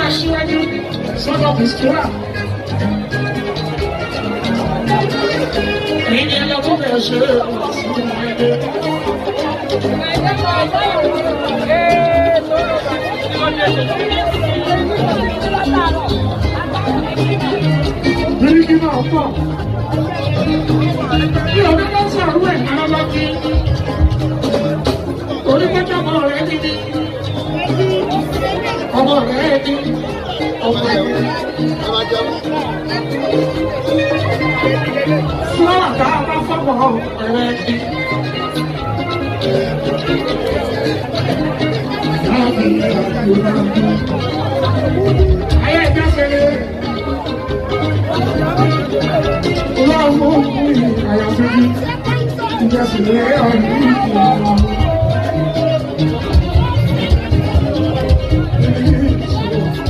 aṣíwájú sọ́dọ̀ bìsítúrà. Èyí ni ẹlọ́gbọ́n bẹ̀rẹ̀ ṣeré Bíríkì náà pọ̀. Bí ọdún bá sọ̀rọ̀ ẹ̀ náà lọ́kí. Onígbọ́jọ́ ọmọ rẹ̀ dídí. Ọmọ rẹ̀ dídí. Ọmọ rẹ̀ dídí. Fúláwà tá a bá fọ́pọ̀ rẹ̀ dídí. Ayé ẹ̀jẹ̀ ṣẹlẹ̀. Ọlọ́run mú àyàfi ìjọsìn rẹ̀ ọ̀nà.